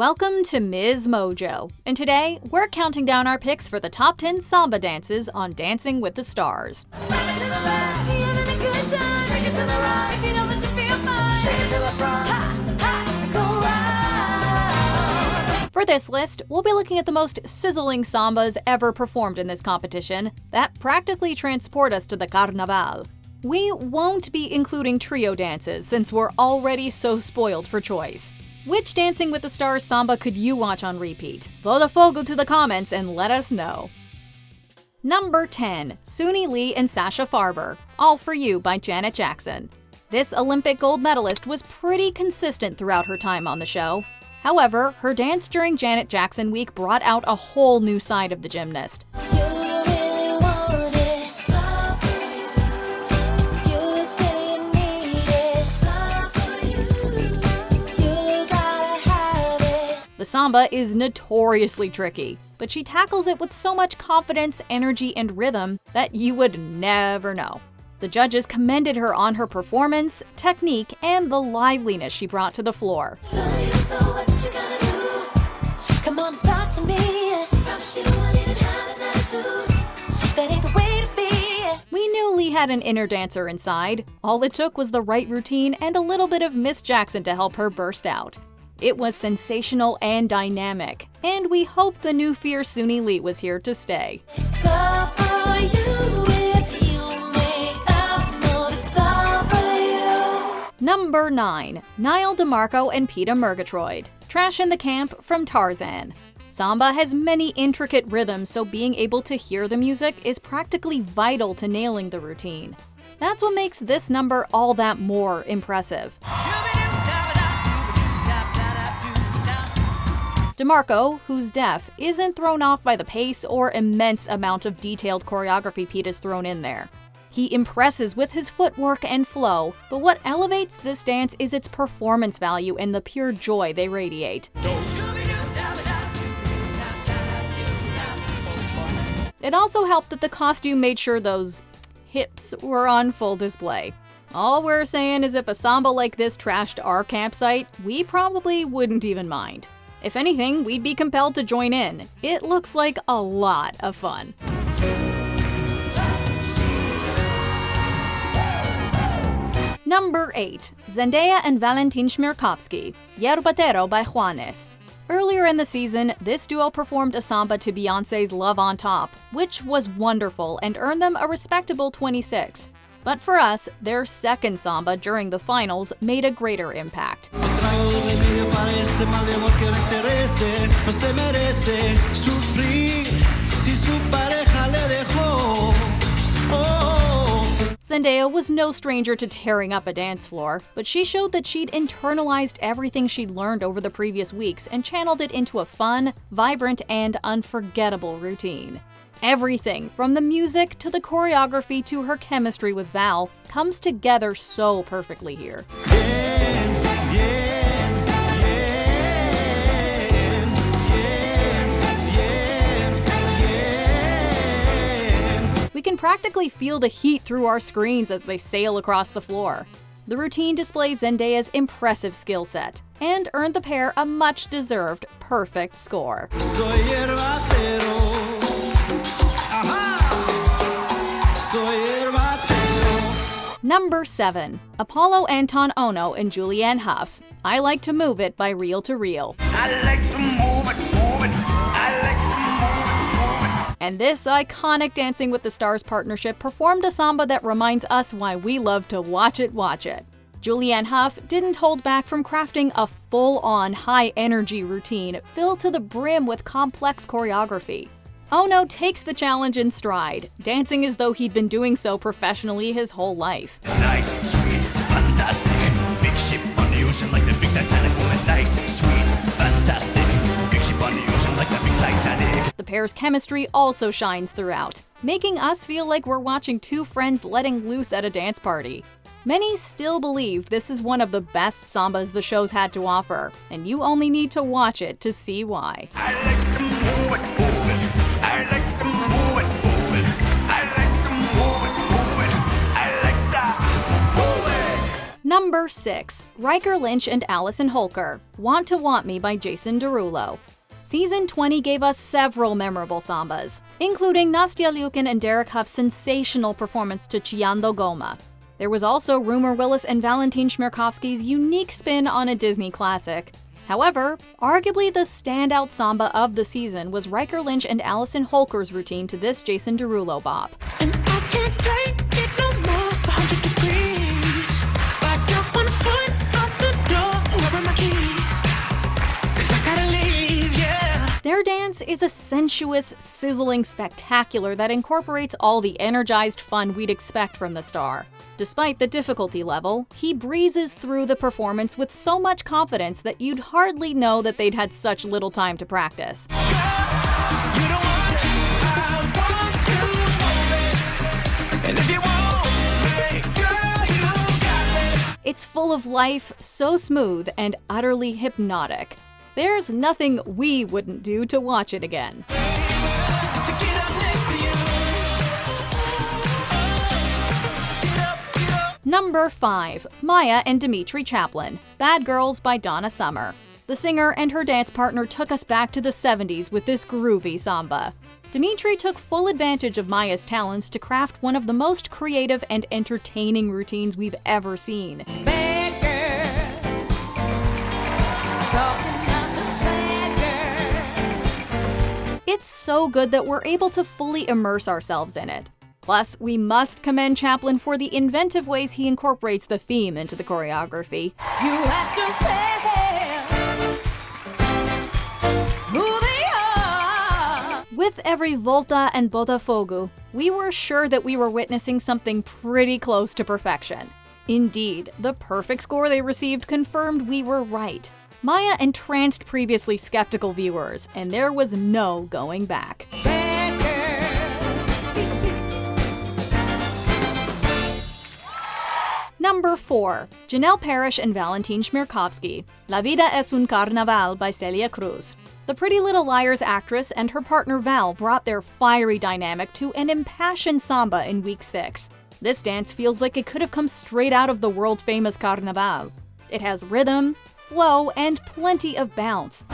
Welcome to MsMojo, and today we're counting down our picks for the top 10 samba dances on Dancing with the Stars. For this list, we'll be looking at the most sizzling sambas ever performed in this competition that practically transport us to the Carnaval. We won't be including trio dances since we're already so spoiled for choice. Which Dancing with the Stars samba could you watch on repeat? Vote a fogo to the comments and let us know. Number 10. Suni Lee and Sasha Farber, All For You by Janet Jackson. This Olympic gold medalist was pretty consistent throughout her time on the show. However, her dance during Janet Jackson Week brought out a whole new side of the gymnast. The samba is notoriously tricky, but she tackles it with so much confidence, energy, and rhythm that you would never know. The judges commended her on her performance, technique, and the liveliness she brought to the floor. We knew Lee had an inner dancer inside. All it took was the right routine and a little bit of Miss Jackson to help her burst out. It was sensational and dynamic, and we hope the new fierce Suni Lee was here to stay. Number 9. Niall DeMarco and Peter Murgatroyd, Trash in the Camp from Tarzan. Samba has many intricate rhythms, so being able to hear the music is practically vital to nailing the routine. That's what makes this number all that more impressive. DeMarco, who's deaf, isn't thrown off by the pace or immense amount of detailed choreography Pete has thrown in there. He impresses with his footwork and flow, but what elevates this dance is its performance value and the pure joy they radiate. It also helped that the costume made sure those hips were on full display. All we're saying is if a samba like this trashed our campsite, we probably wouldn't even mind. If anything, we'd be compelled to join in. It looks like a lot of fun. Number 8. Zendaya and Valentin Chmerkovskiy, Yerbatero by Juanes. Earlier in the season, this duo performed a samba to Beyoncé's Love on Top, which was wonderful and earned them a respectable 26. But for us, their second samba during the finals made a greater impact. Zendaya was no stranger to tearing up a dance floor, but she showed that she'd internalized everything she'd learned over the previous weeks and channeled it into a fun, vibrant, and unforgettable routine. Everything, from the music to the choreography to her chemistry with Val, comes together so perfectly here. We can practically feel the heat through our screens as they sail across the floor. The routine displays Zendaya's impressive skill set and earned the pair a much-deserved perfect score. Number 7. Apollo Anton Ono and Julianne Hough, I Like to Move It by Reel to Reel. I like to move it, move it. I like to move it, move it. And this iconic Dancing with the Stars partnership performed a samba that reminds us why we love to watch it. Julianne Hough didn't hold back from crafting a full-on, high-energy routine filled to the brim with complex choreography. Ono takes the challenge in stride, dancing as though he'd been doing so professionally his whole life. Nice, sweet, fantastic. Big ship on the ocean like the big Titanic woman. Nice, sweet, fantastic. Big ship on the ocean like the big Titanic. The pair's chemistry also shines throughout, making us feel like we're watching two friends letting loose at a dance party. Many still believe this is one of the best sambas the show's had to offer, and you only need to watch it to see why. I like to move it, move it. I like to move it, move it. I like to move it, move it. I like that. Move it. Number Number 6. Riker Lynch and Allison Holker, Want to Want Me by Jason Derulo. Season 20 gave us several memorable sambas, including Nastya Lyukin and Derek Huff's sensational performance to Chillando Goma. There was also Rumer Willis and Valentin Shmerkovsky's unique spin on a Disney classic. However, arguably the standout samba of the season was Riker Lynch and Allison Holker's routine to this Jason Derulo bop. And I can't take it no more, it's 100 degrees. I got 1 foot out the door, where are my keys? 'Cause I gotta leave, yeah. Their dance is a sensuous, sizzling spectacular that incorporates all the energized fun we'd expect from the star. Despite the difficulty level, he breezes through the performance with so much confidence that you'd hardly know that they'd had such little time to practice. You don't want it, I want to hold it. And if you want me, girl, you got it. It's full of life, so smooth, and utterly hypnotic. There's nothing we wouldn't do to watch it again. Just to get up next to you. Get up. Number 5. Mýa and Dmitry Chaplin, Bad Girls by Donna Summer. The singer and her dance partner took us back to the 70s with this groovy samba. Dmitry took full advantage of Mýa's talents to craft one of the most creative and entertaining routines we've ever seen. Bad girl, talking about the sad girl. It's so good that we're able to fully immerse ourselves in it. Plus, we must commend Chaplin for the inventive ways he incorporates the theme into the choreography. You ask yourself, who they are. With every volta and botafogo, we were sure that we were witnessing something pretty close to perfection. Indeed, the perfect score they received confirmed we were right. Mýa entranced previously skeptical viewers, and there was no going back. Bad girl. Number 4. Janelle Parrish and Valentin Shmerkovsky, La Vida es un Carnaval by Celia Cruz. The Pretty Little Liars actress and her partner Val brought their fiery dynamic to an impassioned samba in week 6. This dance feels like it could have come straight out of the world-famous Carnaval. It has rhythm, flow, and plenty of bounce.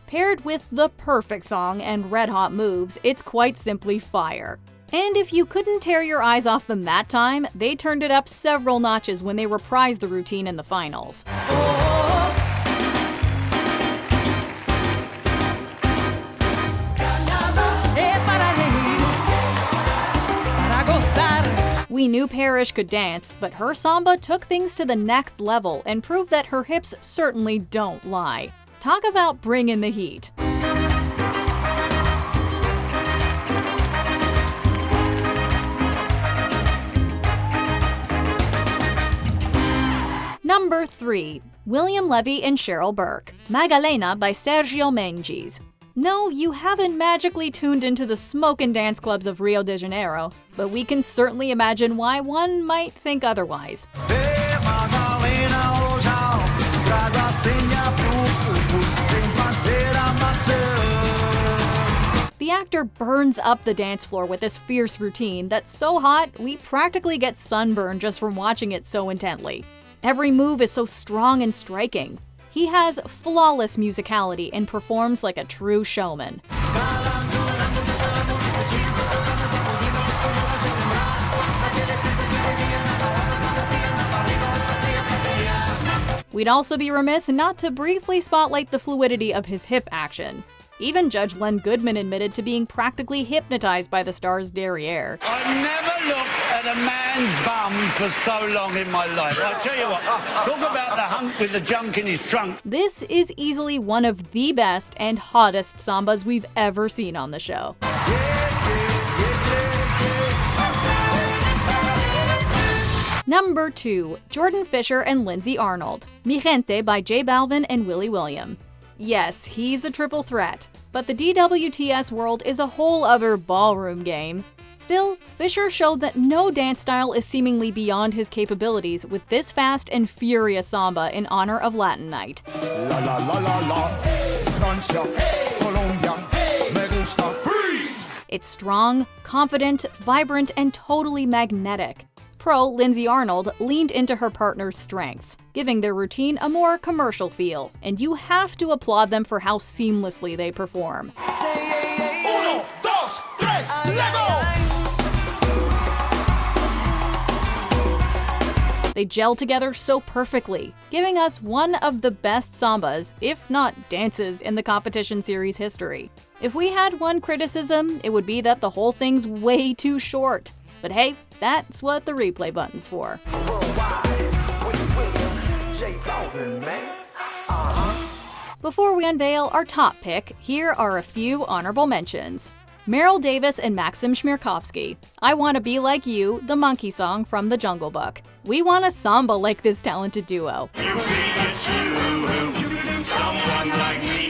Paired with the perfect song and red-hot moves, it's quite simply fire. And if you couldn't tear your eyes off them that time, they turned it up several notches when they reprised the routine in the finals. We knew Parrish could dance, but her samba took things to the next level and proved that her hips certainly don't lie. Talk about bringing the heat. Number 3. William Levy and Cheryl Burke, Magalena by Sergio Menges. No, you haven't magically tuned into the smoke and dance clubs of Rio de Janeiro, but we can certainly imagine why one might think otherwise. The actor burns up the dance floor with this fierce routine that's so hot, we practically get sunburn just from watching it so intently. Every move is so strong and striking. He has flawless musicality and performs like a true showman. We'd also be remiss not to briefly spotlight the fluidity of his hip action. Even Judge Len Goodman admitted to being practically hypnotized by the star's derriere. I've never looked at a man's bum for so long in my life. I'll tell you what, talk about the hunk with the junk in his trunk. This is easily one of the best and hottest sambas we've ever seen on the show. Number 2. Jordan Fisher and Lindsay Arnold, Mi Gente by J Balvin and Willie William. Yes, he's a triple threat, but the DWTS world is a whole other ballroom game. Still, Fisher showed that no dance style is seemingly beyond his capabilities with this fast and furious samba in honor of Latin Night. La la la la la, Francia, Colombia, me gusta freeze. It's strong, confident, vibrant, and totally magnetic. Pro Lindsay Arnold leaned into her partner's strengths, giving their routine a more commercial feel, and you have to applaud them for how seamlessly they perform. Uno, dos, tres, Lego! They gel together so perfectly, giving us one of the best sambas, if not dances, in the competition series history. If we had one criticism, it would be that the whole thing's way too short. But hey, that's what the replay button's for. Before we unveil our top pick, here are a few honorable mentions. Meryl Davis and Maxim Chmerkovskiy. I Wanna Be Like You, the monkey song from The Jungle Book. We want a samba like this talented duo. You see it's you, someone like me.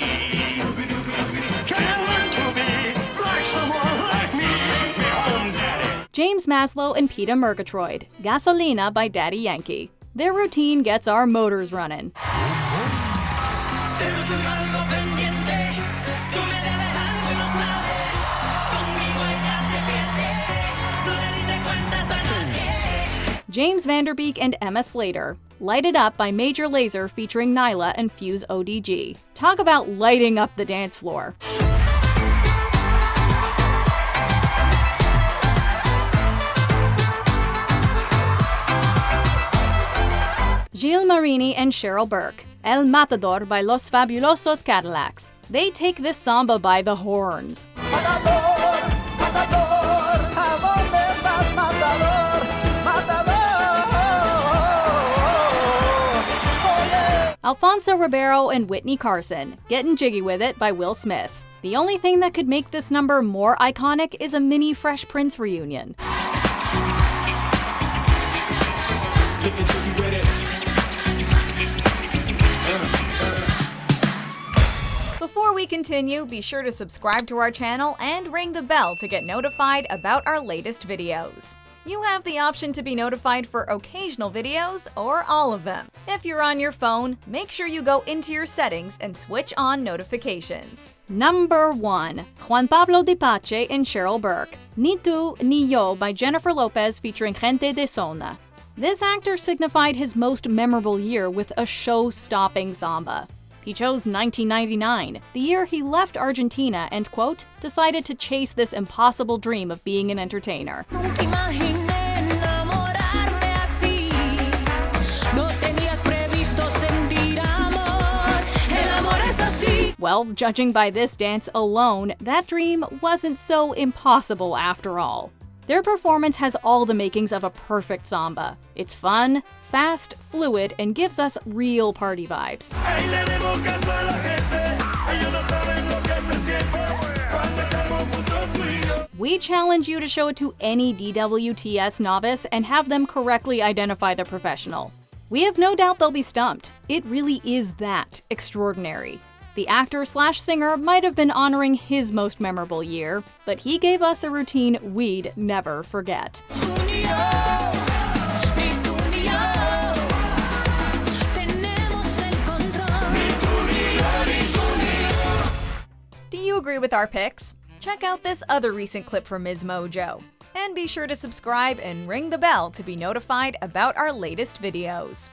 Can learn to be like someone like me. Take me home, Daddy. James Maslow and Peta Murgatroyd. Gasolina by Daddy Yankee. Their routine gets our motors running. James Vanderbeek and Emma Slater. Light It Up by Major Lazer featuring Nyla and Fuse ODG. Talk about lighting up the dance floor. Gilles Marini and Cheryl Burke. El Matador by Los Fabulosos Cadillacs. They take this samba by the horns. Alfonso Ribeiro and Whitney Carson, Getting Jiggy With It by Will Smith. The only thing that could make this number more iconic is a mini Fresh Prince reunion. Before we continue, be sure to subscribe to our channel and ring the bell to get notified about our latest videos. You have the option to be notified for occasional videos or all of them. If you're on your phone, make sure you go into your settings and switch on notifications. Number 1. Juan Pablo Di Pace and Cheryl Burke. Ni Tu Ni Yo by Jennifer Lopez featuring Gente de Zona. This actor signified his most memorable year with a show-stopping samba. He chose 1999, the year he left Argentina and, quote, decided to chase this impossible dream of being an entertainer. Well, judging by this dance alone, that dream wasn't so impossible after all. Their performance has all the makings of a perfect samba. It's fun, fast, fluid, and gives us real party vibes. We challenge you to show it to any DWTS novice and have them correctly identify the professional. We have no doubt they'll be stumped. It really is that extraordinary. The actor/singer might have been honoring his most memorable year, but he gave us a routine we'd never forget. Do you agree with our picks? Check out this other recent clip from MsMojo. And be sure to subscribe and ring the bell to be notified about our latest videos.